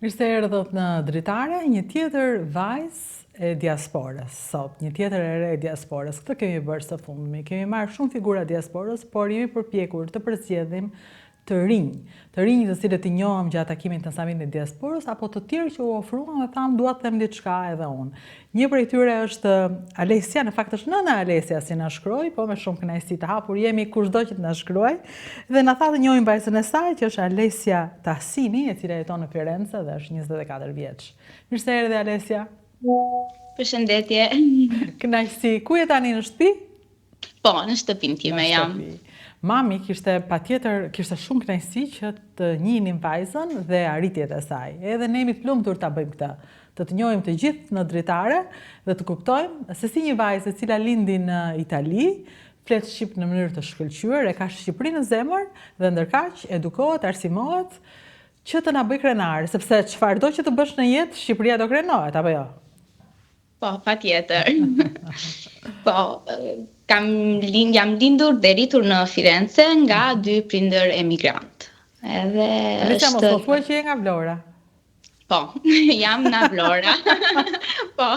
Mirë se erdhët në Dritare, një tjetër vajzë e diasporës sot, një tjetër ere e diasporës. Këtë kemi bërë së fundmi, kemi marrë shumë figura diasporës, por jemi përpjekur të përzgjedhim të rinj të cilët I njohëm gjatë takimit në samitin e diasporës, apo të tjerë që u ofruan dhe thamë dua të them diçka edhe unë. Një prej tyre është Alesia, në fakt është nëna Alesia si na shkroi, po me shumë kënaqësi të hapur jemi kushdo që të na shkruaj, dhe na tha të njohim vajzën e saj, që është Alesia Tassini, e cila jeton në Firenze dhe është 24 vjeç. Mirë se erdhe Alesia. Përshëndetje. Kënaqësi. Ku je tani, në shtëpi? Po, në shtëpinë time jam. Mami kishte shumë kënaqësi që të njihnim vajzën dhe arritjet e saj. Edhe ne jemi të lumtur ta bëjmë këtë, të njohim të gjithë në Dritare dhe të kuptojmë se si një vajzë e cila lindi në Itali, flet shqip në mënyrë të shkëlqyer, e ka Shqipërinë në zemër dhe ndërkaq edukohet, arsimohet që të na bëj krenar, sepse çfarëdo që të bësh në jetë, Shqipëria do krenohet, apo jo? Po, patjetër. Po, jam lindur dhe rritur në Firenze nga 2 prindër emigrant. Edhe është... Mos më thuaj që je nga Vlora. Po, jam nga Vlora. Po,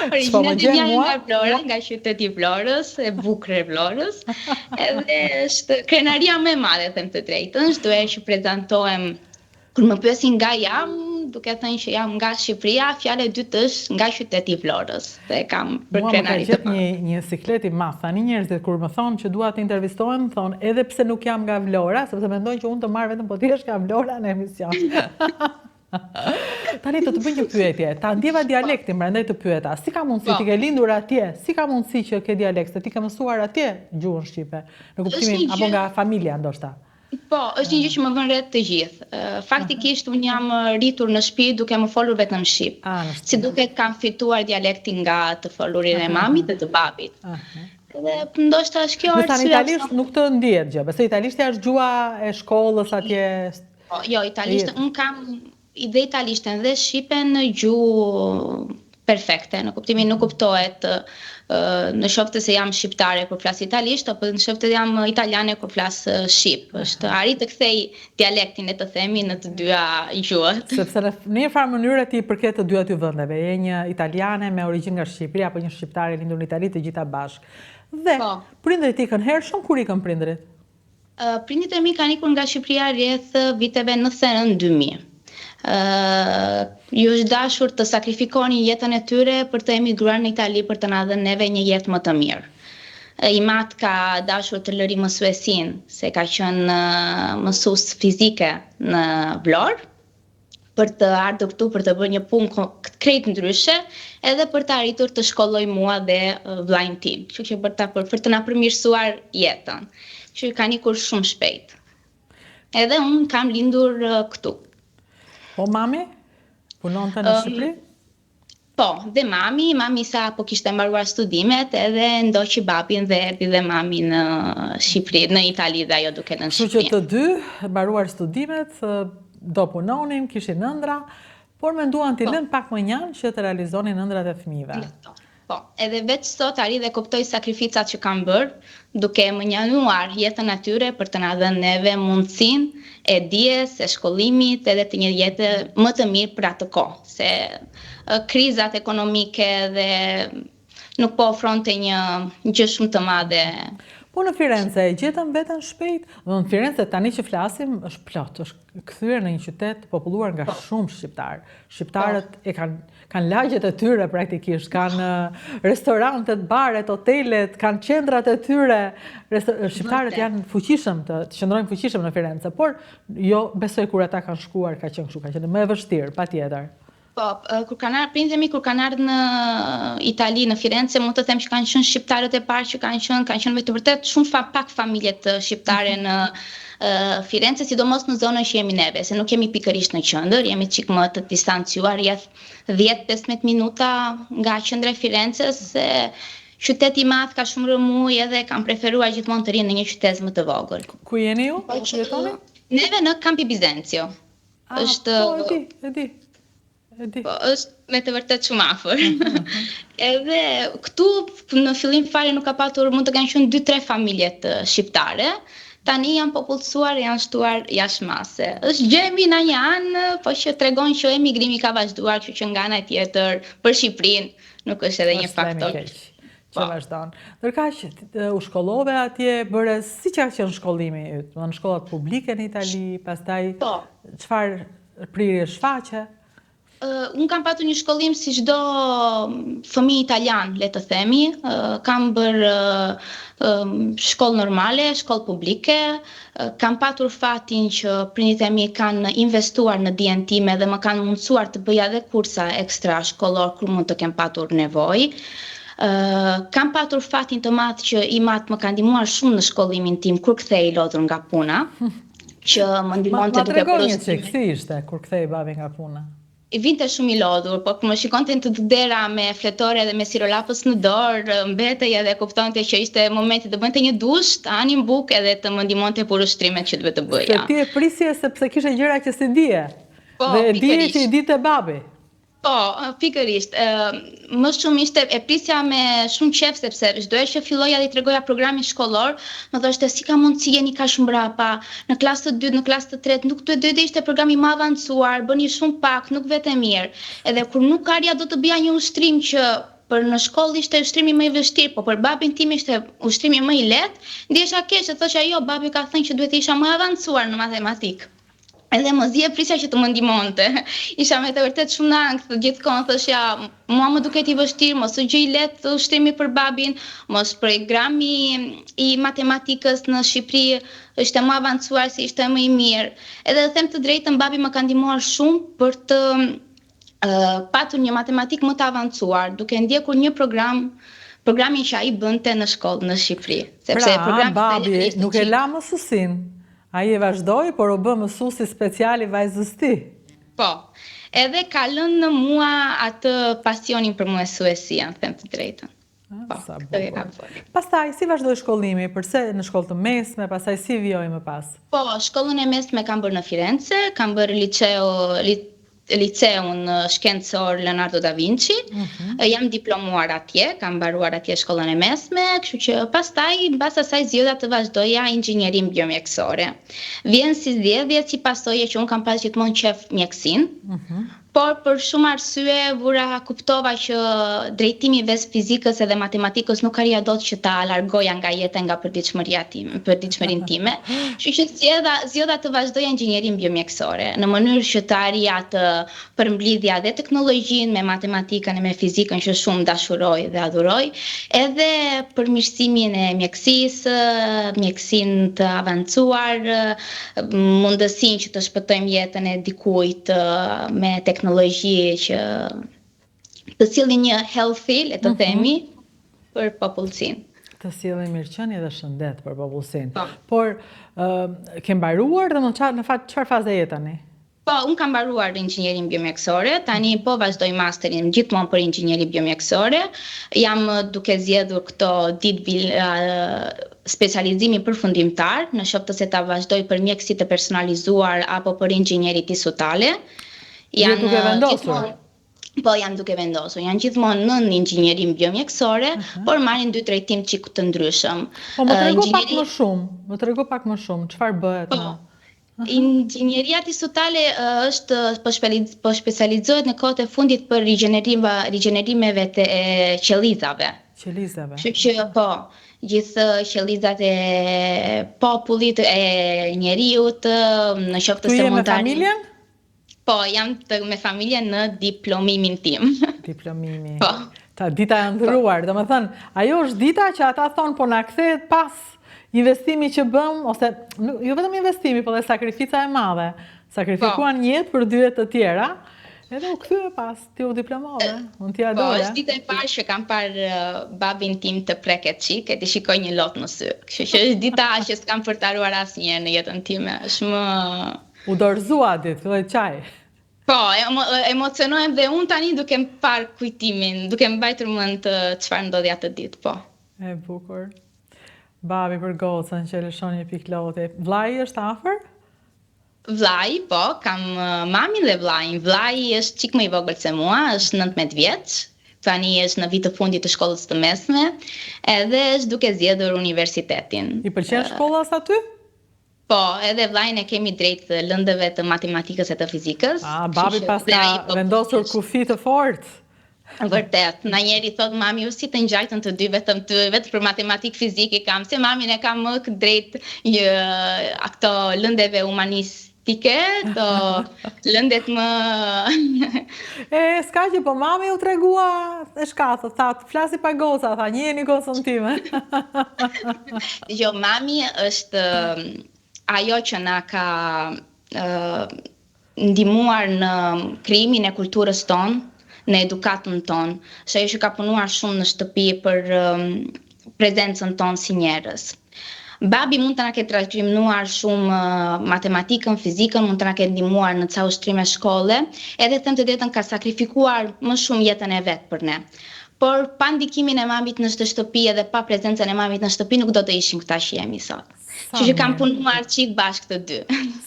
origjinat e mia janë nga Vlora, nga qyteti I Vlorës, e bukur e Vlorës. Edhe është krenaria më e madhe, them të drejtën, duhet që prezantohem kur më pyesin nga jam, duke thënë që jam nga Shqipëria, fjala e dytë është nga qyteti I Vlorës. Dhe kam për krenari të parë. Një siklet I madh. Tani njerëzit kur më thonë që dua të intervistohem, thonë edhe pse nuk jam nga Vlora, sepse mendojnë që unë të marr vetëm po ti je nga Vlora në emision. Tani të bëj një pyetje. Ta ndjeva dialektin, prandaj të pyeta. Si ka mundësi ti ke lindur atje? Si ka mundësi që ke dialekt? Ti ke mësuar atje gjuhën shqipe? Në kuptimin apo nga familja ndoshta? Po, është një gjë që më vën re të gjithë. Faktikisht unë jam rritur në shtëpi duke më folur vetëm shqip. Si duket kam fituar dialektin nga të folurin e mamit dhe të babit. Dhe ndoshta është kjo arsye. Në italisht nuk të ndihet gjë, besoj italishtja është gjua e shkollës atje. Jo, italisht unë kam dhe italishten dhe shqipen në gjuhë perfekte, në kuptimin nuk kuptohet në qoftë se jam shqiptare kur flas italisht, apo në qoftë se jam italiane kur flas shqip. Është arrit të kthej dialektin, le të themi, në të dyja gjuhët. Sepse në një farë mënyrë ti përket të dy aty vendeve, je një italiane me origjinë nga Shqipëria apo një shqiptare lindur në Itali, të gjitha bashkë. Dhe prindërit ikën hershëm, kur ikën prindërit? Prindërit e mi kanë ikur nga Shqipëria rreth viteve 99-2000. Ju është dashur të sakrifikonin jetën e tyre për të emigruar në Itali për të na dhënë neve një jetë më të mirë. I mat ka dashur të lëri mësuesin, se ka qenë mësues fizike në Vlorë, për të ardhur këtu për të bërë një punë krejt ndryshe, edhe për të arritur të shkolloj mua dhe vllajin tim, kështu që për të na përmirësuar jetën. Kështu që kanë ikur shumë shpejt. Edhe unë kam lindur këtu. Po mami? Punonte në Shqipëri? Po, dhe mami sa po kishte mbaruar studimet, edhe ndoqi babin dhe erdhi dhe mami në Shqipëri, në Itali dhe ajo duke në Shqipëri. Kështu që të dy mbaruar studimet, do punonin, kishin ëndra, por menduan t'i lënë pak më njanë që të realizonin ëndrat e fëmijëve. Po, edhe veç sot arri dhe kuptoj sakrificat që kanë bërë, duke më njanuar jetën atyre për të na dhënë neve mundësinë e dijes, e shkollimit, edhe të një jetë më të mirë për atë kohë, se krizat ekonomike dhe nuk po ofronte një gjë shumë të madhe. Po në Firenze e gjetën veten shpejt? Dhe në Firenze tani që flasim është plot, është kthyer në një qytet populluar nga shumë shqiptarë. Shqiptarët e kanë lagjet e tyre praktikisht, kanë restorantet, baret, hotelet, kanë qendrat e tyre. Shqiptarët janë fuqishëm të qëndrojnë fuqishëm në Firenze, por jo besoj kur ata kanë shkuar ka qenë kështu, ka qenë më e vështirë, patjetër. Po, kur kanë ardhur në Itali, në Firenze, mund të them që kanë qenë shqiptarët e parë që kanë qenë me të vërtet shumë pak familjet shqiptare në Firenze, sidomos në zonën që jemi neve, se nuk jemi pikërisht në qendër, jemi çik më të distancuar, rreth 10-15 minuta nga qendra e Firenzes, se qyteti I madh ka shumë rëmuj edhe kam preferuar gjithmonë të rinë në një qytet më të vogël. Ku jeni ju? Jetoni? Neve në Campi Bizenzio. Është e di. Po, është me të vërtet shumë afër. Edhe këtu në fillim fare nuk ka patur, mund të kanë qenë 2-3 familjet shqiptare, tani janë popullsuar, janë shtuar jashtë mase. Është gjë e mirë në një anë, po që tregon që emigrimi ka vazhduar, kështu që nga ana tjetër për Shqipërinë nuk është edhe një faktor që vazhdon. Ndërkaq u shkollove atje, bëre si që ka qenë shkollimi yt? Në shkollat publike në Itali, pastaj çfarë prirje shfaqe? Unë kam patur një shkollim si çdo fëmijë italian, le të themi. Kam bërë shkollë normale, shkollë publike. Kam patur fatin që prindit e mi kanë investuar në dijen time dhe më kanë mundësuar të bëja edhe kursa ekstra shkollor kur mund të kem patur nevojë. Kam patur fatin të madh që i mat më kanë ndihmuar shumë në shkollimin tim kur kthej i lodhur nga puna, që më ndihmonte duke bërë si ishte kur kthej babi nga puna. I vinte shumë i lodhur, po kur më shikonte të dera me fletore dhe me sirolapës në dorë, mbetej edhe kuptonte që ishte momenti të bënte një dush, të hani në bukë edhe të më ndihmonte për ushtrimet që duhet të bëja. Se ti e prisje sepse kishe gjëra që si dije. Po, dhe dije që i dite babi. Po, pikërisht. Më shumë ishte e prisja me shumë qef sepse çdo herë që filloja dhe i tregoja programin shkollor, më thoshte si ka mundësi jeni kaq mbrapa, në klasë të dytë, në klasë të tretë, nuk duhet ishte programi më avancuar, bëni shumë pak, nuk vete mirë. Edhe kur nuk arja do të bëja një ushtrim që për në shkollë ishte ushtrimi më i vështirë, po për babin tim ishte ushtrimi më i lehtë, ndjesha keq se thosha jo, babi ka thënë që duhet isha më avancuar në matematikë. Edhe më zje prisja që të më ndihmonte. Isha me të vërtet shumë në ankth, gjithkohë thosha, mua më duket i vështirë, mos u gjej lehtë ushtrimi për babin, mos programi i matematikës në Shqipëri është më avancuar si ishte më i mirë. Edhe them të drejtën, babi më ka ndihmuar shumë për të patur një matematikë më të avancuar, duke ndjekur një programin që ai bënte në shkollë në Shqipëri. Sepse babi nuk e la mësuesin. Ai e vazhdoi, por u bë mësuesi special i vajzës ti. Po, edhe ka lënë në mua atë pasionin për mësuesin, them të drejtën. Po, pastaj, si vazhdoi shkollimi? Përse në shkollë të mesme, pastaj si vjoj më pas? Po, shkollën e mesme kam bërë në Firenze, kam bërë liceun shkencor Leonardo da Vinci, jam diplomuar atje, kam mbaruar atje shkollën e mesme, kështu që pastaj, mbas asaj zgjedha të vazhdoja inxhinierim biomjekësore. Vjen si zgjedhje si pasojë që unë kam pas gjithmonë qef mjekësinë, por për shumë arsye kuptova që drejtimi ves fizikës edhe matematikës nuk arria dot që ta largoja nga jeta nga përditshmërinë time. Kështu që zgjedha të vazhdoja inxhinierim biomjekësore në mënyrë që të arria të përmblidhja dhe teknologjinë me matematikën e me fizikën që shumë dashuroj dhe adhuroj, edhe përmirësimin e mjekësisë, mjekësinë të avancuar, mundësinë që të shpëtojmë jetën e dikujt me teknologji që të sillin një healthy, le të themi, për popullsinë. Të sillin mirëqenie dhe shëndet për popullsinë. Por ke mbaruar dhe në fakt çfarë faze je tani? Po, unë kam mbaruar inxhinierim biomjekësore, tani po vazhdoj masterin gjithmonë për inxhinieri biomjekësore. Jam duke zgjedhur këto ditë specializimi përfundimtar, në qoftë se ta vazhdoj për mjekësi të personalizuar apo për inxhinieri tisutale. Janë duke vendosur? Po, jam duke vendosur. Janë gjithmonë në inxhinierim biomjekësore, por marrin dy drejtim çik të ndryshëm. Po, më trego pak më shumë, çfarë bëhet? Inxhinieria tisutale është po specializohet në kohët e fundit për rigjenerimeve të qellizave. Qellizave. Kështu që po, gjithë qellizat e popullit, e njeriut, në qoftë se mund ta. Tu je me familjen? Po, jam me familjen në diplomimin tim. Diplomimi. Po. Ta dita e ndryruar, domethënë, ajo është dita që ata thonë po na kthehet pas investimi që bëm, ose jo vetëm investimi, por dhe sakrifica e madhe. Sakrifikuan jetë për dyert të tjera, edhe u kthye pas, ti u diplomove, unë t'ja dole. Po, është dita e parë që kam parë babin tim të preket qik, e të shikoj një lot në sy. Kështu që është dita që s'kam përtaruar asnjëherë në jetën time. Është më u dorëzua ditë, filloi çaj. Po, emocionohem dhe unë tani duke më parë kujtimin, duke më mbajtur mend çfarë ndodhi atë ditë, po. E bukur. Babi për gocën që lëshon një pikë loti. Vllai është afër? Vllai, po, kam mamin dhe vllajin. Vllai është çik më i vogël se mua, është 19 vjeç. Tani është në vit të fundit të shkollës së mesme, edhe është duke zgjedhur universitetin. I pëlqen shkolla aty? Po, edhe vllajën e kemi drejt lëndëve të matematikës e të fizikës. Babi pas ka vendosur kufi të fortë. Vërtet, na njeri thot mami, u si të ngjajtën të dy vetëm për matematikë fizikë kam, se mamin e kam më drejt ato lëndeve humanistike, to lëndet më s'ka që po mami u tregua e shkathët, tha të flasi pa goca, tha njeni gocën time. Jo, mami është ajo që na ka ndihmuar në krijimin e kulturës tonë, në edukatën tonë, se ajo që ka punuar shumë në shtëpi për prezencën tonë si njerëz. Babi mund të na ketë trajnuar shumë matematikën, fizikën, mund të na ketë ndihmuar në ca ushtrime shkolle, edhe them të drejtën ka sakrifikuar më shumë jetën e vet për ne. Por pa ndikimin e mamit në shtëpi edhe pa prezencën e mamit në shtëpi nuk do të ishim këta që jemi sot. Që kam punuar qik bashkë të dy.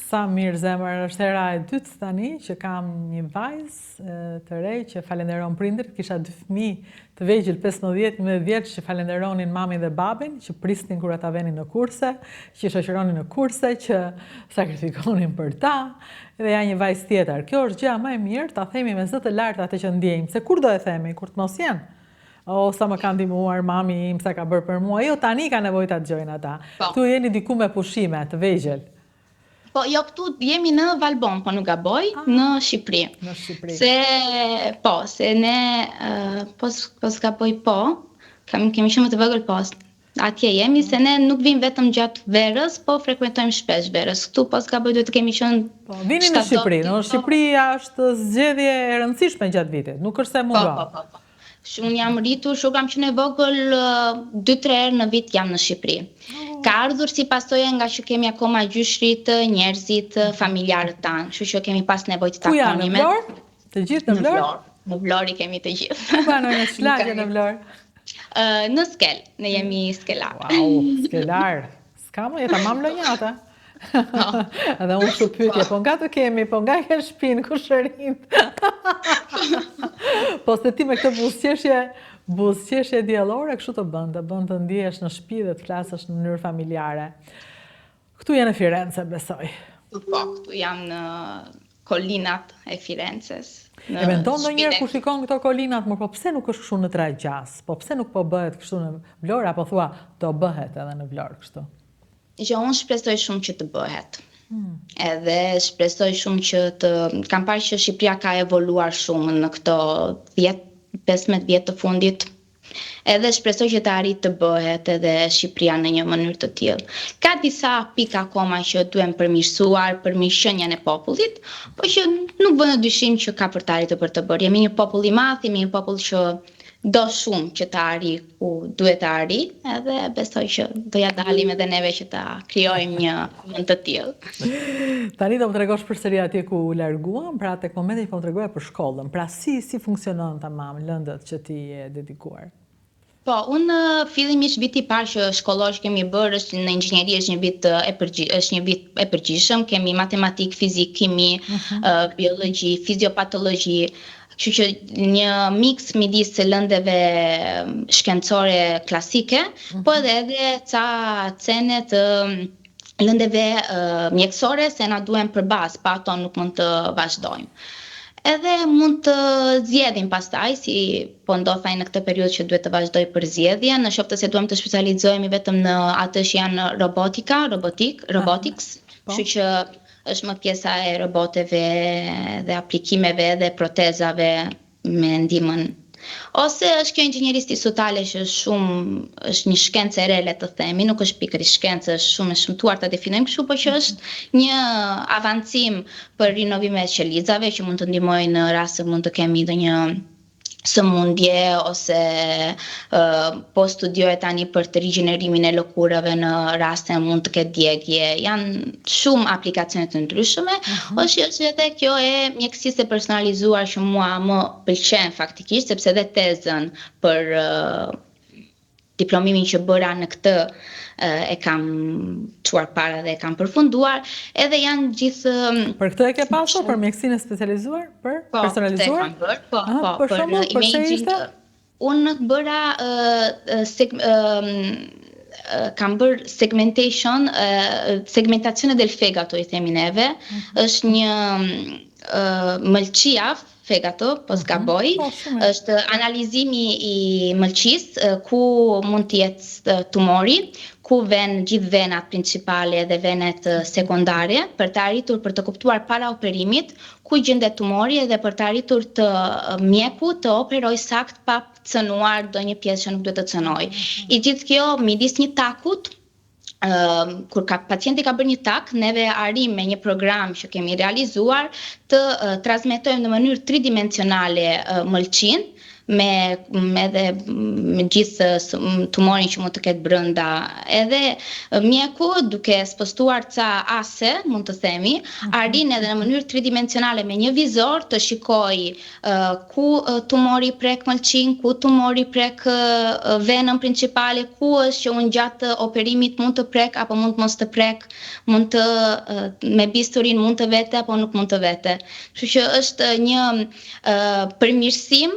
Sa mirë zemër, është hera e dytë tani që kam një vajzë të rej që falenderon prindërit, kisha 2 fëmijë të vegjël 15-19 vjeç që falenderonin mamin dhe babin, që prisnin kur ata venin në kurse, që shoqëronin në kurse, që sakrifikonin për ta, dhe ja një vajzë tjetër. Kjo është gjëja më e mirë, ta themi me zë të lartë atë që ndjejmë, se kur do e themi, kur të mos jenë. O, sa më kanë ndihmuar mami im, sa ka bërë për mua. Jo, tani ka nevojë ta dëgjojnë ata. Këtu jeni diku me pushime të vegjël. Po, jo, këtu jemi në Valbon, po nuk gaboj, në Shqipëri. Në Shqipëri. Se ne, po s'gaboj po, kemi shumë të vogël po, atje jemi, se ne nuk vim vetëm gjatë verës, po frekuentojmë shpesh verës. Këtu po s'gaboj duhet të kemi qenë... Po, vini në Shqipëri, në Shqipëria është zgjedhje e rëndësishme gjatë vitit, nuk është se mungon. Po. Unë jam rritur, shumë kam qenë e vogël 2-3 herë në vit jam në Shqipëri. Ka ardhur si pasojë nga që kemi akoma gjyshrit, njerëzit, familjarët tanë, kështu që kemi pas nevojë të takonim. Ku janë në Vlorë? Të gjithë në Vlorë? Në Vlorë kemi të gjithë. Ku banojnë në shlagje në Vlorë? Në Skel, ne jemi skelar. Wow, skelar. S'ka më, jeta mam lënjata. Edhe unë shu pyetje, po nga të kemi, po nga ke shpinë, ku shërinit. Po se ti me këtë buzëqeshje diellore, kështu të bën të ndihesh në shtëpi dhe të flasësh në mënyrë familjare. Këtu janë në Firenze, besoj. Po, këtu jam në kolinat e Firences. E mendon ndonjëherë kur shikon këto kolinat, po pse nuk është kështu në Trajgjas? Po pse nuk po bëhet kështu në Vlorë, apo thua do bëhet edhe në Vlorë kështu? Jo, unë shpresoj shumë që të bëhet. Edhe shpresoj shumë që kam parë që Shqipëria ka evoluar shumë në këto 10-15 vjet të fundit. Edhe shpresoj që të arrit të bëhet edhe Shqipëria në një mënyrë të tillë. Ka disa pika akoma që duhen përmirësuar për mirëqenien e popullit, por që nuk bën dyshim që ka për të arritur për të bërë. Jemi një popull i madh, jemi një popull që do shumë që të arri ku duhet të arri, edhe besoj që do ja dalim edhe neve që ta krijojmë një mend të tillë. Tani do më tregosh përsëri atje ku u larguam, pra tek momenti që po më tregoja për shkollën. Pra si funksionion tamam lëndët që ti je dedikuar? Po, unë fillimisht viti i parë që shkollosh kemi bërë është në inxhinieri, është një vit e përgjithshëm, kemi matematik, fizik, kimi, biologji, fiziopatologji. Kështu që një mix midis lëndeve shkencore klasike, po edhe ca cene të lëndeve mjekësore se na duhen për bazë, pa ato nuk mund të vazhdojmë. Edhe mund të zgjedhim pastaj, si po ndodhej në këtë periudhë që duhet të vazhdoj për zgjedhje, në qoftë se duam të specializohemi vetëm në atë që janë robotics, kështu që është më pjesa e roboteve dhe aplikimeve dhe protezave me ndihmën. Ose është kjo inxhinierisë statale që është një shkencë e re, le të themi, nuk është pikërisht shkencë, është shumë e shëmtuar ta definojmë kështu, por që është një avancim për rinovimet e qelizave që mund të ndihmojnë në rast se mund të kemi ndonjë sëmundje ose po studioj tani për të rigjenerimin e lëkurave në raste mund të ketë djegje. Janë shumë aplikacione të ndryshme, ose edhe kjo e mjekësisë e personalizuar që mua më pëlqen faktikisht, sepse edhe tezën për diplomimin që bëra në këtë e kam çuar para dhe e kam përfunduar, edhe janë gjithë... Për këtë e ke pasur, për mjekësinë e specializuar, për personalizuar? Po, për imaging. Unë bëra kam bërë segmentazione del fegato, I themi neve, është një mëlçia fegato, po zgaboj, është analizimi I mëlçisë, ku mund të jetë tumori, ku vën gjithë venat principale dhe venet sekondare, për të arritur për të kuptuar para operimit, ku gjendet tumori dhe për të arritur të mjeku të operoj sakt pa cënuar ndonjë pjesë që nuk duhet të cënoj. I gjithë kjo midis një takut, kur pacienti ka bërë një tak, neve arrim me një program që kemi realizuar të transmetojmë në mënyrë tridimensionale mëlçin, me gjithë tumorin që mund të ketë brenda, edhe mjeku duke spostuar ca ase, mund të themi, arrin edhe në mënyrë tridimensionale me një vizor të shikoj ku tumori prek mëlçin, ku tumori prek venën principale, ku është që unë gjatë operimit mund të prek apo mund mos të prek, mund të me bisturin mund të vete apo nuk mund të vete. Kështu që është një përmirësim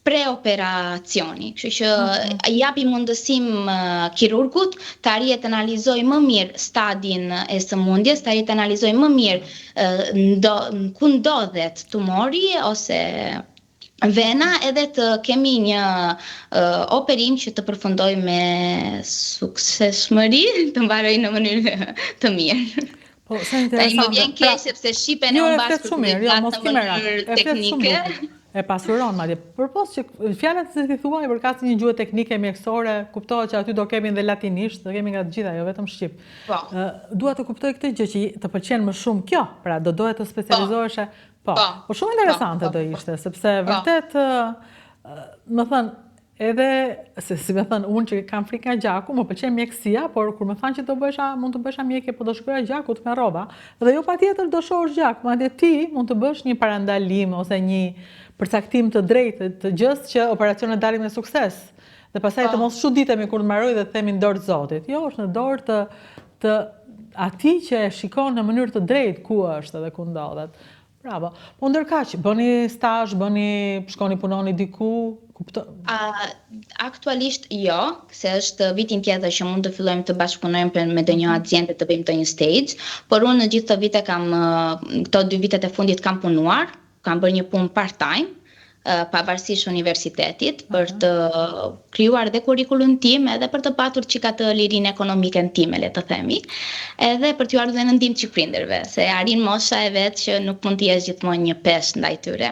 preoperacioni, kështu që japi mundësim kirurgut të arrijë të analizojë më mirë stadin e sëmundjes, të arrijë të analizojë më mirë ku ndodhet tumori ose vena, edhe të kemi një operim që të përfundoj me suksesshmëri, të mbaroj në mënyrë të mirë. Po, sa interesante. Më vjen keq sepse shipen e mbas në mënyrë teknike. E pasuron madje. Përpos që fjalët që ti thua për kas një gjuhë teknike mjekësore, kuptohet që aty do kemi edhe latinisht, do kemi nga të gjitha, jo vetëm shqip. Po. Dua të kuptoj këtë gjë që të pëlqen më shumë kjo, pra do dohet të specializohesh. Po shumë interesante do ishte, sepse vërtet, më thënë, edhe, si me thënë, unë që kam frikë nga gjaku, më pëlqen mjekësia, por kur më thanë që mund të bëjsha mjekje, po do shkruaja gjakut me rroba, dhe jo patjetër do shohësh gjak, madje ti mund të bësh një parandalim ose një përcaktim të drejtë të gjës që operacionet dalin me sukses. Dhe pastaj të mos çuditemi kur mbaroj dhe të themi në dorë të Zotit. Jo, është në dorë të atij që e shikon në mënyrë të drejtë ku është dhe ku ndodhet. Bravo. Po ndërkaq, bëni stazh, shkoni punoni diku, aktualisht jo, se është vitin tjetër që mund të fillojmë të bashkëpunojmë me ndonjë aziende të bëjmë ndonjë stage, por unë në gjithë këto vite këto 2 vitet e fundit kam punuar, kam bërë një punë part-time, pavarësisht universitetit, për të krijuar dhe kurrikulum tim, edhe për të patur çika të lirinë ekonomike time, le të themi, edhe për t'ju ardhur në ndihmë çik prindërve, se arrin mosha e vet që nuk mund të jesh gjithmonë një peshë ndaj tyre.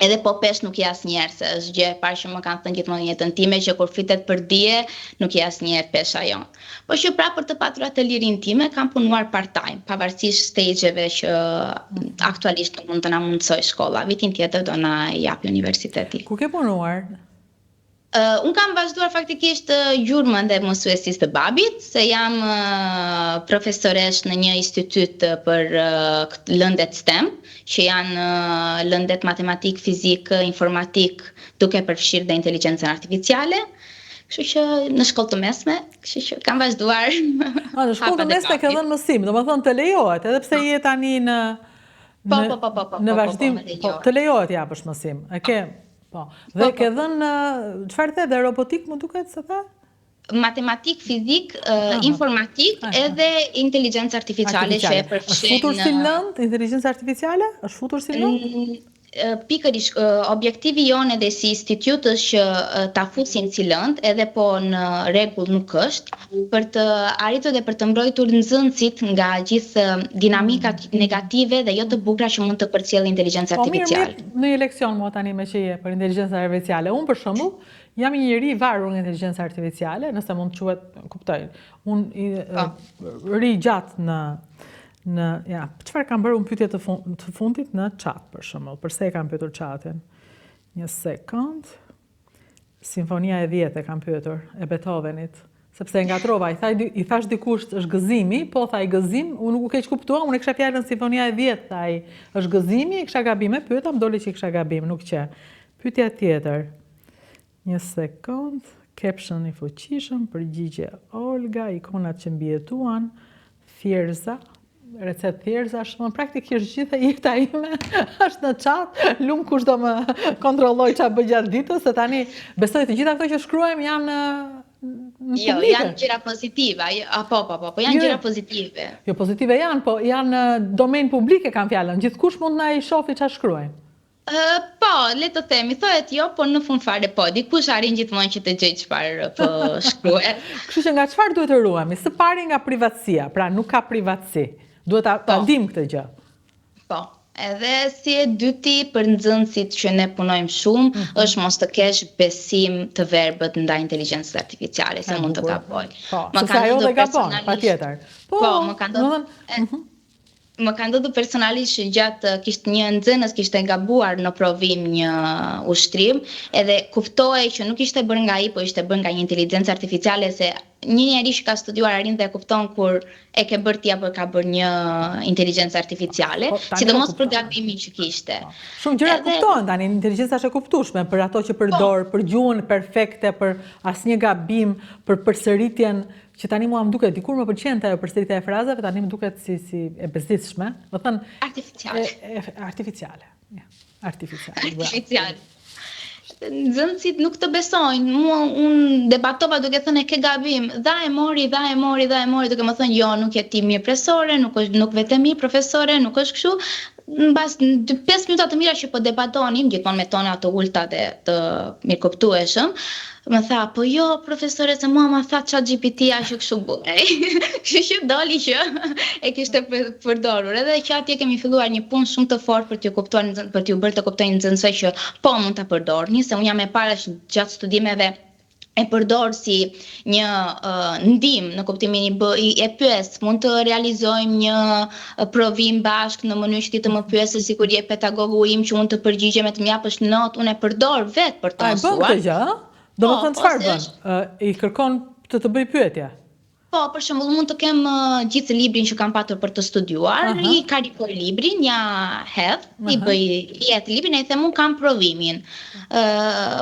Edhe po pesh nuk je asnjëherë, se është gjë e parë që më kanë thënë gjithmonë në jetën time që kur flitet për dije, nuk je asnjëherë pesha jon. Por që pra për të patur atë lirinë time kam punuar part-time, pavarësisht stageve që aktualisht nuk mund të na mundsoj shkolla. Vitin tjetër do na japi universiteti. Ku ke punuar? Unë kam vazhduar faktikisht gjurmën dhe mësuesisë të babit, se jam profesoresh në një institut për lëndet STEM, që janë lëndet matematik, fizik, informatik, duke përfshirë dhe inteligjencën artificiale. Kështu që në shkollë të mesme, kështu që kam vazhduar. Në shkollë të mesme ke dhënë mësim, domethënë të lejohet, edhe pse je tani në vazhdim, të lejohet japësh mësim. Po. Dhe ke dhënë çfarë the, dhe robotik më duket se the? Matematik, fizik, informatik edhe inteligjencë artificiale që e përfshin. Është futur si lëndë inteligjencë artificiale? Është futur si lëndë? Pikërisht, objektivi jonë edhe si institut është që ta fusim si lëndë, edhe po në rregull nuk është, për të arritur dhe për të mbrojtur nxënësit nga gjithë dinamikat negative dhe jo të bukura që mund të përcjellë inteligjenca artificiale. Në një leksion mua tani me që je për inteligjencën artificiale, unë për shembull jam një njeri I varur nga inteligjenca artificiale, nëse mund të quhet, kuptoj. Unë ri gjatë çfarë kam bërë unë pyetje të fundit në chat për shembull. Përse e kam pyetur chatin? Një sekond. Simfonia e 10 e kam pyetur e Beethovenit, sepse e ngatrova, I thash dikush është gëzimi, po tha I gëzim, unë nuk e keq kuptuar, unë e kisha fjalën Simfonia e 10, tha I është gëzimi, e kisha gabim, e pyeta, më doli që I kisha gabim, nuk që. Pyetja tjetër. Një sekond. Caption I fuqishëm, përgjigje Olga, ikonat që mbijetuan, thjerza, recetë thjerza, është praktikisht gjithë jeta ime është në chat, lumë kush do më kontrolloj çfarë bëj gjatë ditës, se tani besoj të gjitha këto që shkruajmë janë Jo, janë gjëra pozitive, po, janë gjëra pozitive. Jo, pozitive janë, po janë domen publike kanë fjalën, gjithkush mund na i shofi çfarë shkruajnë. Po, le të themi, thohet jo, por në fund fare po, dikush arrin gjithmonë që të gjej çfarë po shkruhet. Kështu që nga çfarë duhet të ruhemi? Së pari nga privatësia, pra nuk ka privatësi. Duhet ta dim këtë gjë. Po. Edhe si e dyti për nxënësit që ne punojmë shumë, është mos të kesh besim të verbët ndaj inteligjencës artificiale, se mund të gaboj. Po, sepse ajo dhe gabon, patjetër. Po, më ka ndodhur personalisht që gjatë një nxënës kishte gabuar në provim një ushtrim, edhe kuptoi që nuk ishte bërë nga ai, po ishte bërë nga një inteligjencë artificiale, se një njeri që ka studiuar arrin dhe kupton kur e ke bërë ti apo ka bërë një inteligjencë artificiale, sidomos për gabimin që kishte. Shumë gjëra kuptohen tani, inteligjenca është e kuptueshme për ato që përdor, për gjuhën perfekte, për asnjë gabim, për përsëritjen që tani mua më duket, dikur më pëlqente ajo përsëritja e frazave, tani më duket si e bezdisshme. Do të thënë artificiale. Artificiale. Nxënësit nuk të besojnë. Unë debatova duke thënë ke gabim, dha e mori, duke më thënë jo, nuk je ti mirë profesore, nuk vetëm mirë profesore, nuk është kështu. Mbas 5 minuta të mira që po debatonim, gjithmonë me tona të ulta dhe të mirëkuptueshëm, më tha, po jo, profesore, se mua më tha ChatGPT-a që kështu bëj. Kështu që doli që e kishte përdorur. Edhe që atje kemi filluar një punë shumë të fortë për t'ju bërë të kuptojnë nxënësve që po mund ta përdorni, se unë jam e para që gjatë studimeve e përdor si një ndihmë në kuptimin e pyes, mund të realizojmë një provim bashkë në mënyrë që ti të më pyesësh sikur je pedagogu im që unë të përgjigjem e të më japësh notë, unë e përdor vetë për të mësuar. A bën këtë gjë? Domethënë çfarë bën? I kërkon të bëj pyetje. Po, për shembull, mund të kem gjithë librin që kam patur për të studiuar, i karikoj librin, ja hedh, i bëj jetë librin e i them unë kam provimin.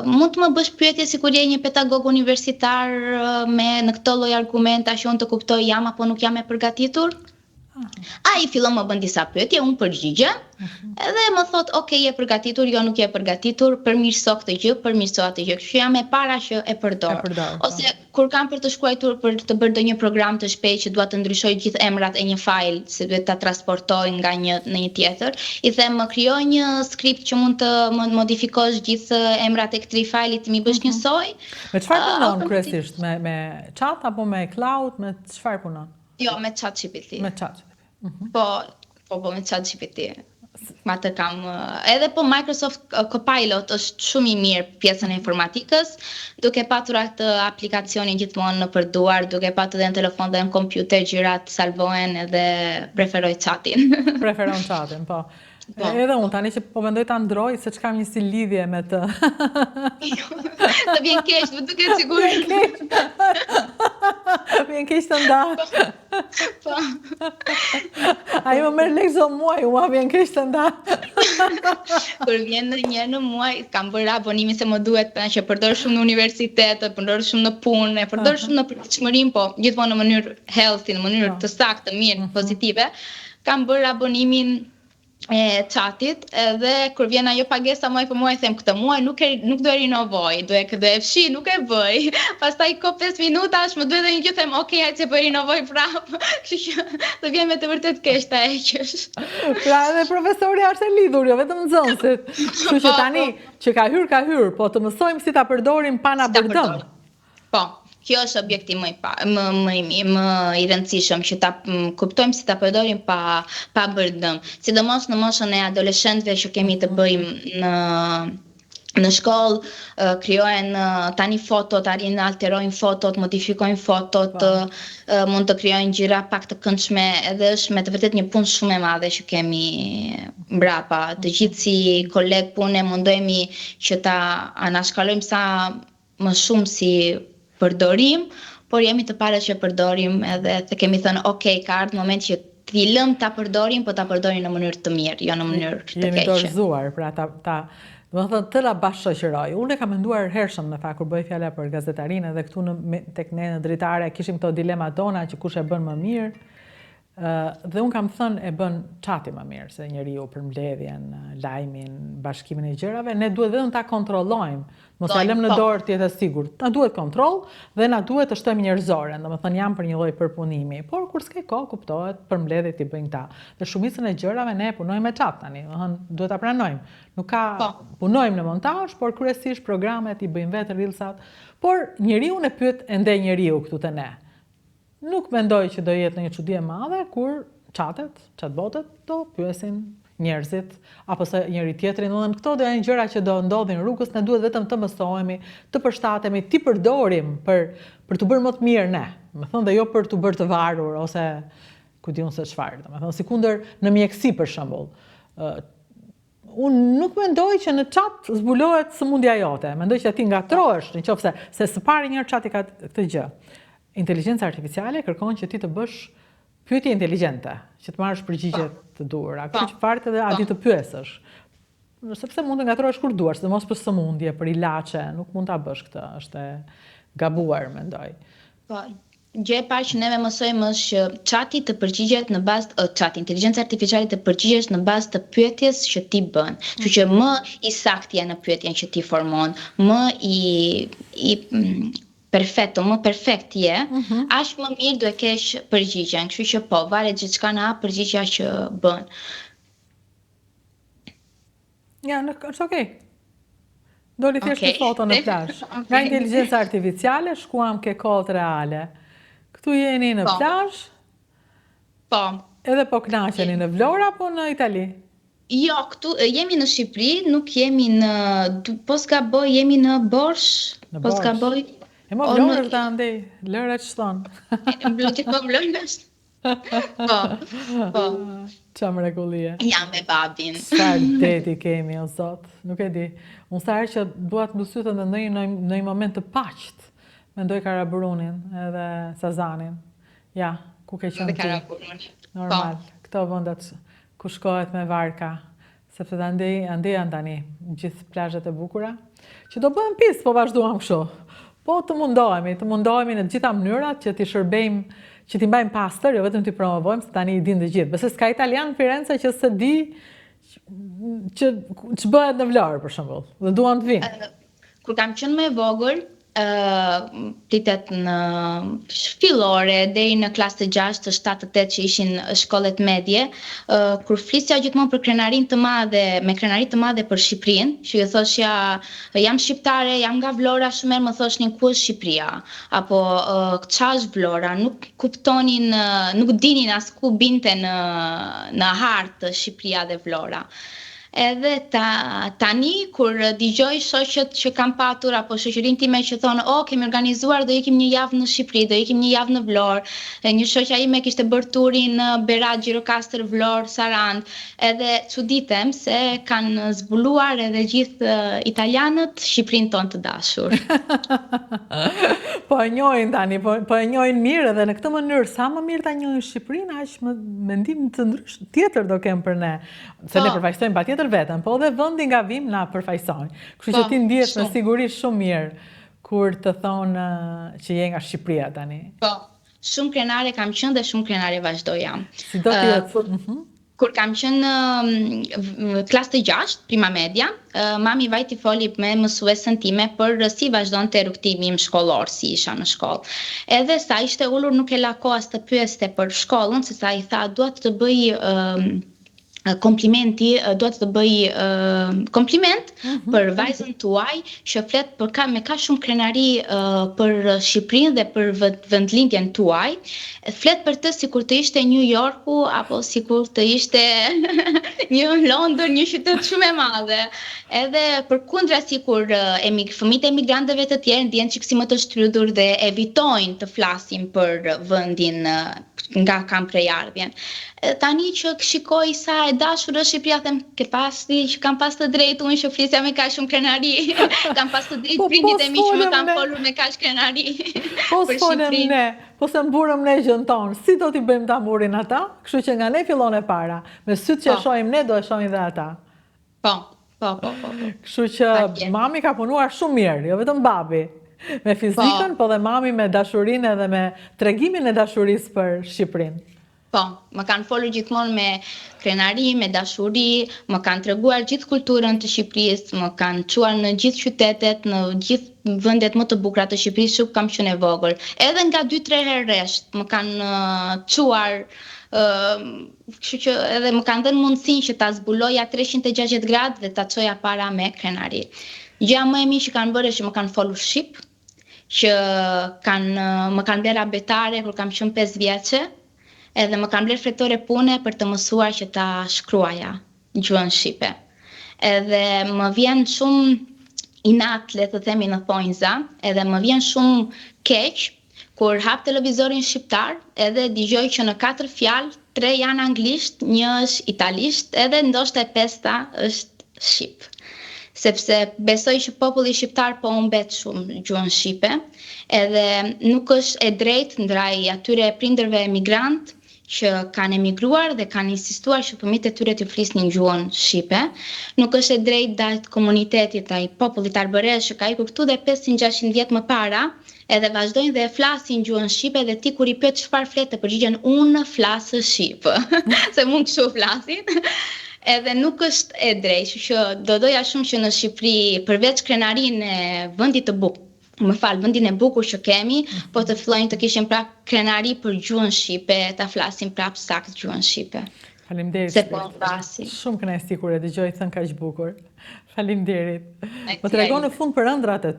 Mund të më bësh pyetje sikur je një pedagog universitar në këtë lloj argumenta që unë të kuptoj jam apo nuk jam e përgatitur? Ai fillon më bën disa pyetje, unë përgjigjem, edhe më thot, ok, je përgatitur, jo nuk je përgatitur, përmirëso këtë gjë, përmirëso atë gjë. Kështu jam e para që e përdor. Ose kur kam për të shkruar për të bërë ndonjë program të shpejtë që dua të ndryshoj gjithë emrat e një file, se duhet ta transportoj nga një në një tjetër, i them më krijoj një skript që mund të modifikosh gjithë emrat e këtij file, të më bësh njësoj. Me çfarë punon kryesisht? Me chat apo me cloud, me çfarë punon? Jo, me ChatGPT. Me ChatGPT. Po, me ChatGPT. Ma të kam. Edhe po Microsoft Copilot është shumë i mirë pjesën e informatikës, duke patur atë aplikacionin gjithmonë në përduar, duke patur edhe në telefon dhe në kompjuter, gjërat salvohen edhe preferoj chatin. Preferon chatin, po. Edhe unë tani që po mendoj ta ndroj se ç'kam një si lidhje me të. Të vjen keq, më duket sigurisht. Vjen keq të nda. Po. Ai më merr lekë çdo muaj, ua vjen keq të nda. Kur vjen ndonjëherë në muaj, kam bërë abonimin se më duhet që përdor shumë në universitet, përdor shumë në punë, përdor shumë në përgjithshmërinë, po gjithmonë në mënyrë healthy, në mënyrë të saktë, mirë, pozitive. Kam bërë abonimin e chatit, edhe kur vjen ajo pagesa muaj për muaj, them këtë muaj nuk do e rinovoj, do e fshi, nuk e bëj. Pastaj ko 5 minutash më duhet edhe një gjë, them ok, hajde se po e rinovoj prapë. Kështu që do vjen me të vërtet keq ta heqësh. Pra edhe profesori është e lidhur, jo vetëm nxënësit. Kështu që tani që ka hyrë, po të mësojmë si ta përdorim pa na bërë dëm. Po. Kjo është objekti më i rëndësishëm, që ta kuptojmë si ta përdorim pa bërë dëm. Sidomos në moshën e adoleshentëve që kemi të bëjmë në shkollë, krijohen tani fotot, arrin alterojnë fotot, modifikojnë fotot, mund të krijojnë gjëra pak të këndshme, edhe është me të vërtet një punë shumë e madhe që kemi mbrapa. Të gjithë si kolegë punë mundohemi që ta anashkalojmë sa më shumë si përdorim, por jemi të para që përdorim edhe të kemi thënë, ok, ka ardhur momenti që t'i lëm ta përdorim, po ta përdorim në mënyrë të mirë, jo në mënyrë të keqe. Jemi dorëzuar, pra domethënë të la bashkëshoroj. Unë e kam menduar hershëm në fakt kur bëj fjala për gazetarinë, edhe këtu tek ne në dritare kishim këto dilema tona që kush e bën më mirë. Dhe unë kam thënë e bën çati më mirë se njeriu për mbledhjen, lajmin, bashkimin e gjërave, ne duhet vetëm ta kontrollojmë, mos ja lëmë në dorë të jetë e sigurt. Na duhet kontroll dhe na duhet të shtojmë njerëzore, domethënë jam për një lloj përpunimi, por kur s'ke kohë kuptohet, për mbledhjet i bëjnë ta. Dhe shumicën e gjërave ne punojmë me çat tani, domethënë duhet ta pranojmë. Nuk ka punojmë në montazh, por kryesisht programet i bëjnë vetë reelsat, por njeriu e pyet ende njeriu këtu te ne. Nuk mendoj që do jetë një çudi e madhe kur chatbotet do pyesin njerëzit apo se njëri tjetrin, domethënë këto do janë gjëra që do ndodhin rrugës, ne duhet vetëm të mësohemi, të përshtatemi, ti përdorim për të bërë më të mirë ne. Domethënë dhe jo për të bërë të varur ose ku diun se çfarë. Domethënë sikundër në mjeksi për shembull. Unë nuk mendoj që në chat zbulohet sëmundja jote. Mendoj që ti ngatrohesh, nëse se së pari një çati ka këtë gjë. Inteligjenca artificiale kërkon që ti të bësh pyetje inteligjente, që të marrësh përgjigjet të duhura. Kështu që fare edhe a di të pyesësh. Sepse mund të ngatrohesh kur duash, sidomos për sëmundje, për ilaçe, nuk mund ta bësh këtë, është e gabuar, mendoj. Po. Gjë e parë që neve mësojmë është që çati të përgjigjet në bazë inteligjenca artificiale të përgjigjesh në bazë të pyetjes që ti bën. Kështu që më i saktë je në pyetjen që ti formon, më më perfekt je, aq më mirë do e kesh përgjigjen. Kështu që po, varet gjithçka nga përgjigja që bën. Ja, është okej. Doli thjesht një foto në plazh. Nga inteligjenca artificiale shkuam ke kohët reale. Këtu jeni në plazh? Po. Edhe po kënaqeni në Vlorë apo në Itali? Jo, këtu jemi në Shqipëri, nuk jemi po s'gaboj, jemi në Borsh, po s'gaboj. E më Vlorë është andej, lëre që thonë. Vlorë është. Po. Qa mrekullie. Jam me babin. Sa deti kemi, o zot. Nuk e di. Unë sa herë që duat më sytë në një moment të paqt, mendoj Karaburunin edhe Sazanin. Ja, ku ke qenë ti? Normal. Këto vendet ku shkohet me varka. Sepse të andej janë tani gjithë plazhet e bukura. Që do bëhem pis, po vazhduam kështu. Po të mundohemi në të gjitha mënyrat që t'i shërbejmë, që t'i mbajmë pastër, jo vetëm t'i promovojmë, se tani i din të gjithë. Besë s'ka italian në Firenze që se di që bëhet në Vlorë, për shembull, dhe duan të vinë. Kur kam qenë më e vogël, pritet në fillore deri në klasë të 6, të 7, të 8 që ishin shkollet medje, kur flisja gjithmonë për krenarinë të madhe, me krenari të madhe për Shqipërinë, që ju thoshja jam shqiptare, jam nga Vlora, shumë herë më thoshnin ku është Shqipëria, apo ç'a është Vlora, nuk kuptonin, nuk dinin as ku binte në hartë Shqipëria dhe Vlora. Edhe tani, kur dëgjoj shoqët që kam patur, apo shoqërinë time që thonë, kemi organizuar, do ikim një javë në Shqipëri, do ikim një javë në Vlorë, një shoqja ime kishte bërë turin në Berat, Gjirokastër, Vlorë, Sarandë, edhe çuditem se kanë zbuluar edhe gjithë italianët Shqipërinë tonë të dashur. Po e njohin tani, po e njohin mirë edhe në këtë mënyrë, sa më mirë ta njohin Shqipërinë, aq më mendim të ndryshëm tjetër do kem për ne. Se ne përfaqësojmë patjetër vetëm, po dhe vendi nga vim na përfaqësojnë. Kështu që ti ndihesh me siguri shumë mirë kur të thonë që je nga Shqipëria tani. Po, shumë krenare kam qenë dhe shumë krenare vazhdoj jam. Si do të jetë? Kur kam qenë klasë të 6, prima media, mami vajti foli me mësuesën time për si vazhdonte rrugtimi im shkollor, si isha në shkollë. Edhe sa ishte ulur nuk e la kohë as të pyeste për shkollën, se sa i tha duhet të bëj komplimenti, duhet të bëj kompliment për vajzën tuaj që flet me ka shumë krenari për Shqipërinë dhe për vendlindjen tuaj. Flet për të sikur të ishte New Yorku apo sikur të ishte një Londër, një qytet shumë e madhe. Edhe përkundra sikur fëmijët e emigrantëve të tjerë ndjen çiksi më të shtrydhur dhe evitojnë të flasin për vendin nga kam prejardhjen. Tani që shikoj sa e dashur është Shqipëria, them kam pas të drejtë unë që flisja me kaq shumë krenari. Kam pas të drejtë prindit e mi që më kanë folur me kaq krenari. Po s'folem ne, po se mburëm ne gjën tonë, si do t'i bëjmë ta mburin ata? Kështu që nga ne fillon e para. Me sytë që e shohim ne, do e shohin dhe ata. Po. Kështu që mami ka punuar shumë mirë, jo vetëm babi. Me fizikën, po dhe mami me dashurinë edhe me tregimin e dashurisë për Shqipërinë. Po, më kanë folur gjithmonë me krenari, me dashuri, më kanë treguar gjithë kulturën të Shqipërisë, më kanë çuar në gjithë qytetet, në gjithë vendet më të bukura të Shqipërisë, që kam qenë e vogël. Edhe nga 2-3 herë rresht më kanë çuar, kështu që edhe më kanë dhënë mundësinë që ta zbuloja 360 gradë dhe ta çoja para me krenari. Gjëja më e mirë që kanë bërë është që më kanë folur shqip, që më kanë blerë abetare kur kam qenë 5 vjeçe. Edhe më kam blerë fletore pune për të mësuar që ta shkruaja gjuhën shqipe. Edhe më vjen shumë inat, le të themi në thonjza, edhe më vjen shumë keq kur hap televizorin shqiptar, edhe dëgjoj që në 4 fjalë 3 janë anglisht, 1 është italisht, edhe ndoshta e 5-ta është shqip. Sepse besoj që populli shqiptar po humbet shumë gjuhën shqipe, edhe nuk është e drejtë ndaj atyre prindërve emigrant që kanë emigruar dhe kanë insistuar që fëmijët e tyre të flisnin gjuhën shqipe. Nuk është e drejtë ndaj komunitetit, ndaj popullit arbëresh që ka ikur këtu dhe 500-600 vjet më para, edhe vazhdojnë dhe flasin gjuhën shqipe, dhe ti kur i pyet çfarë flet të përgjigjen unë flas shqip, se mund kështu flasin. Edhe nuk është e drejtë, që do doja shumë që në Shqipëri, përveç krenarinë e vendit të bukur, vendin e bukur që kemi, po të fillojnë të kishin prap krenari për gjuhën shqipe, ta flasin prap saktë gjuhën shqipe. Faleminderit. Se po flasin. Shumë kënaqësi kur e dëgjoj thënë kaq bukur. Faleminderit. Më tregon në fund për ëndrat e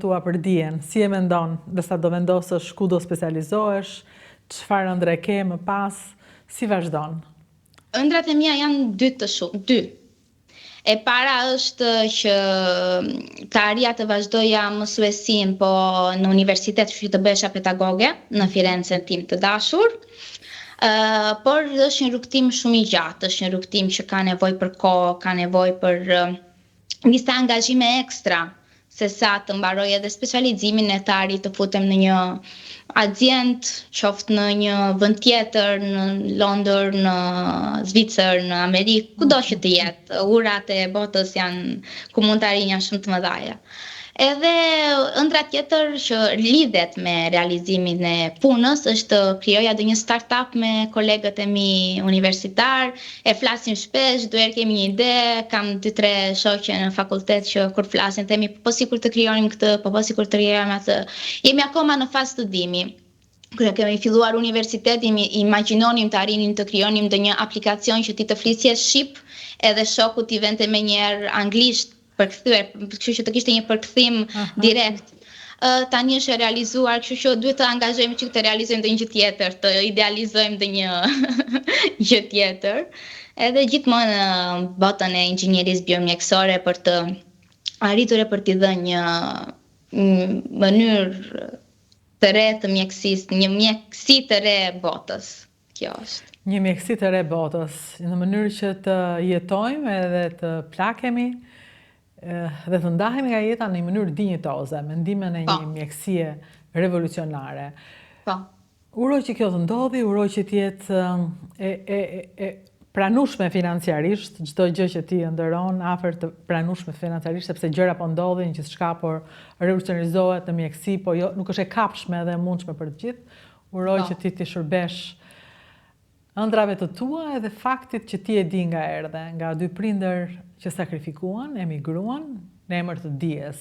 tua për dijen, si e mendon, derisa do vendosësh ku do specializohesh, çfarë ëndre ke më pas, si vazhdon? Ëndrat e mia janë dy. E para është që të arria të vazhdoja mësuesin, po në universitet që të bëhesha pedagoge në Firenzen tim të dashur, por është një rrugtim shumë i gjatë, është një rrugtim që ka nevojë për kohë, ka nevojë për disa angazhime ekstra, se sa të mbaroj edhe specializimin e të arri të futem në një azient, qoftë në një vend tjetër, në Londër, në Zvicër, në Amerikë, kudo që të jetë. Urat e botës ku mund të arrijnë janë shumë të mëdha. Edhe ëndra tjetër që lidhet me realizimin e punës është të krijoja një startup me kolegët e mi universitar, e flasim shpesh, duher kemi një ide, kam 2-3 shoqe në fakultet që kur flasin themi po sikur të krijonim këtë, po sikur të krijonim atë. Jemi akoma në fazë studimi. Kur kemi filluar universitetin, imagjinonim të arrinim të krijonim ndonjë aplikacion që ti të flisje shqip, edhe shoku t'i vente me njëherë anglisht përkthyer, kështu që të kishte një përkthim direkt. Tani është e realizuar, kështu që duhet të angazhojmë që të realizojmë ndonjë gjë tjetër, të idealizojmë ndonjë gjë tjetër. Edhe gjithmonë në botën e inxhinierisë biomjekësore për të arritur e për t'i dhënë një mënyrë të re të mjekësisë, një mjekësi të re botës. Kjo është. Një mjekësi të re botës, në mënyrë që të jetojmë edhe të plakemi, dhe të ndahemi nga jeta në një mënyrë dinjitoze, me ndimin e një mjekësie revolucionare. Uroj që kjo të ndodhi, uroj që të jetë e pranueshme financiarisht, çdo gjë që ti ndëron afër të pranueshme financiarisht, sepse gjëra po ndodhin gjithçka, por revolucionizohet në mjekësi, po jo, nuk është e kapshme dhe e mundshme për të gjithë. Uroj që ti të shërbesh ëndrave të tua edhe faktit që ti e di nga erdhe, nga dy prindër që sakrifikuan, emigruan në emër të dijes.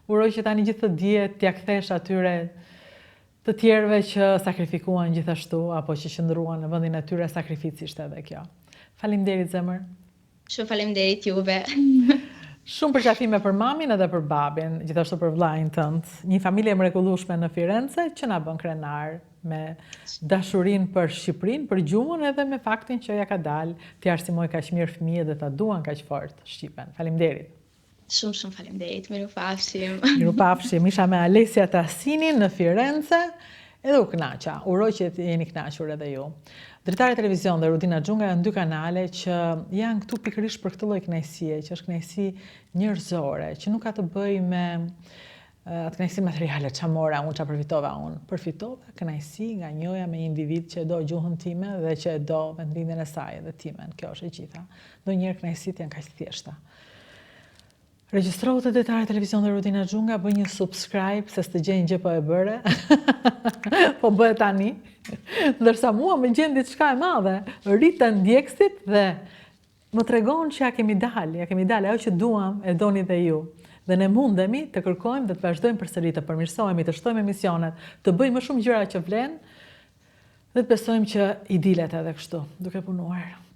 Uroj që tani gjithë të dije t'ia kthesh atyre të tjerëve që sakrifikuan gjithashtu, apo që qëndruan në vendin e tyre, sakrificisht edhe kjo. Faleminderit zemër. Shumë faleminderit juve. Shumë përqafime për mamin edhe për babin, gjithashtu për vllajin tënd. Një familje mrekullueshme në Firenze që na bën krenar me dashurinë për Shqipërinë, për gjuhën edhe me faktin që ja ka dalë t'i arsimoj kaq mirë fëmijët dhe ta duan kaq fort Shqipen. Faleminderit. Shumë faleminderit. Mirupafshim. Mirupafshim. Isha me Alesia Tasinin në Firenze, edhe u kënaqa. Uroj që jeni kënaqur edhe ju. Dritare Televizion dhe Rudina Xhunga janë dy kanale që janë këtu pikërisht për këtë lloj kënaqësie, që është kënaqësi njerëzore, që nuk ka të bëjë me atë kënaqësi materiale, ç'a mora unë, ç'a përfitova unë. Përfitova kënaqësi nga njoja me një individ që e do gjuhën time dhe që e do vendlindjen e saj dhe timen. Kjo është e gjitha. Ndonjëherë kënaqësitë janë kaq të thjeshta. Regjistrohu te Dritare Televizion dhe Rudina Xhunga, bëj një subscribe se s'të gjej gjë po e bëre. Po bëhet tani. Ndërsa mua më gjen diçka e madhe, rrita ndjekësit dhe më tregon që ja kemi dalë, ajo që duam e doni dhe ju. Dhe ne mundemi të kërkojmë dhe të vazhdojmë përsëri të përmirësohemi, të shtojmë emisionet, të bëjmë më shumë gjëra që vlen, dhe të besojmë që i dilet edhe kështu, duke punuar.